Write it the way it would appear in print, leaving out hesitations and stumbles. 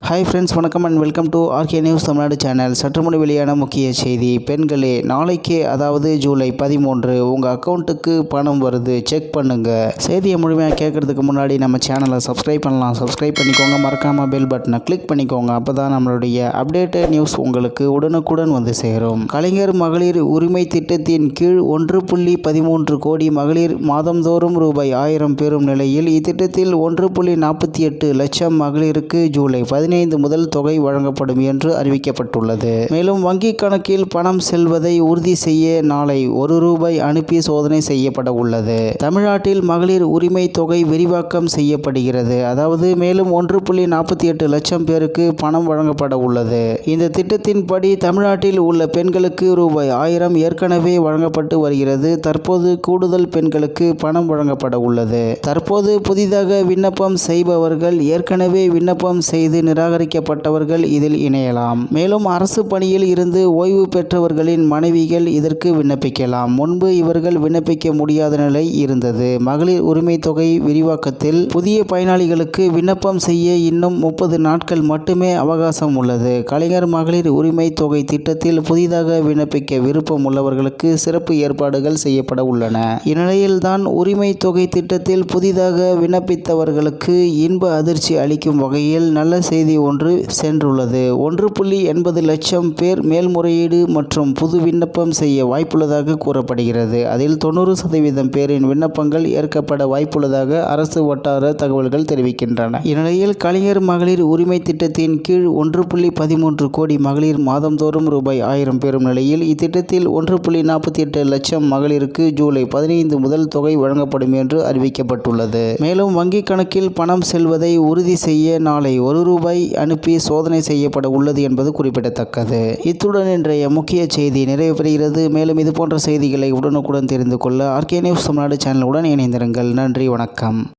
Hi friends, வணக்கம் and welcome to RK news Tamil Nadu channel. சற்று முன் வெளியான முக்கிய செய்தி. பெண்களே, நாளைக்கே அதாவது ஜூலை 13 உங்கள் அக்கௌண்ட்டுக்கு பணம் வருது, செக் பண்ணுங்க. செய்தியை முழுமையாக கேட்கறதுக்கு முன்னாடி நம்ம சேனலை சப்ஸ்கிரைப் பண்ணலாம். சப்ஸ்கிரைப் பண்ணிக்கோங்க, மறக்காமல் பெல் பட்டனை கிளிக் பண்ணிக்கோங்க. அப்போ தான் நம்மளுடைய அப்டேட்டட் நியூஸ் உங்களுக்கு உடனுக்குடன் வந்து சேரும். கலைஞர் மகளிர் உரிமை திட்டத்தின் கீழ் 1.13 கோடி மகளிர் மாதந்தோறும் ரூபாய் 1000 பெறும் நிலையில் இத்திட்டத்தில் 1.48 லட்சம் மகளிருக்கு ஜூலை 15 முதல் தொகை வழங்கப்படும் என்று அறிவிக்கப்பட்டுள்ளது. மேலும் வங்கி கணக்கில் பணம் செல்வதை உறுதி செய்ய நாளை ₹1 அனுப்பி சோதனை செய்யப்பட உள்ளது. தமிழ்நாட்டில் மகளிர் உரிமை தொகை விரிவாக்கம் செய்யப்படுகிறது. அதாவது மேலும் 1.48 லட்சம் பேருக்கு பணம் வழங்கப்பட உள்ளது. இந்த திட்டத்தின்படி தமிழ்நாட்டில் உள்ள பெண்களுக்கு ரூபாய் 1000 ஏற்கனவே வழங்கப்பட்டு வருகிறது. தற்போது கூடுதல் பெண்களுக்கு பணம் வழங்கப்பட உள்ளது. தற்போது புதிதாக விண்ணப்பம் செய்பவர்கள் ஏற்கனவே விண்ணப்பம் செய்து நிராகரிக்கப்பட்டவர்கள் இதில் இணையலாம். மேலும் அரசு பணியில் இருந்து ஓய்வு பெற்றவர்களின் மனைவிகள் இதற்கு விண்ணப்பிக்கலாம். முன்பு இவர்கள் விண்ணப்பிக்க முடியாத நிலை இருந்தது. மகளிர் உரிமை தொகை விரிவாக்கத்தில் புதிய பயனாளிகளுக்கு விண்ணப்பம் செய்ய இன்னும் 30 நாட்கள் மட்டுமே அவகாசம் உள்ளது. கலைஞர் மகளிர் உரிமை தொகை திட்டத்தில் புதிதாக விண்ணப்பிக்க விருப்பம் உள்ளவர்களுக்கு சிறப்பு ஏற்பாடுகள் செய்யப்பட உள்ளன. இந்நிலையில்தான் உரிமை தொகை திட்டத்தில் புதிதாக விண்ணப்பித்தவர்களுக்கு இன்ப அதிர்ச்சி அளிக்கும் வகையில் நல்ல செய்தி ஒன்று சென்றுள்ளது. 1.80 லட்சம் பேர் மேல்முறையீடு மற்றும் புது விண்ணப்பம் செய்ய வாய்ப்புள்ளதாக கூறப்படுகிறது. அதில் 90% பேரின் விண்ணப்பங்கள் ஏற்கப்பட வாய்ப்புள்ளதாக அரசு வட்டார தகவல்கள் தெரிவிக்கின்றன. இந்நிலையில் கலைஞர் மகளிர் உரிமை திட்டத்தின் கீழ் 1.13 கோடி மகளிர் மாதந்தோறும் ரூபாய் 1000 பெறும் நிலையில் இத்திட்டத்தில் 1.48 லட்சம் மகளிருக்கு ஜூலை 15 முதல் தொகை வழங்கப்படும் என்று அறிவிக்கப்பட்டுள்ளது. மேலும் வங்கி கணக்கில் பணம் செல்வதை உறுதி செய்ய நாளை ₹1 அனுப்பி சோதனை செய்யப்பட உள்ளது என்பது குறிப்பிடத்தக்கது. இத்துடன் இன்றைய முக்கிய செய்தி நிறைவு பெறுகிறது. மேலும் இதுபோன்ற செய்திகளை உடனுக்குடன் தெரிந்து கொள்ள ஆர்கே நியூஸ் தமிழ்நாடு சேனலுடன் இணைந்திருங்கள். நன்றி, வணக்கம்.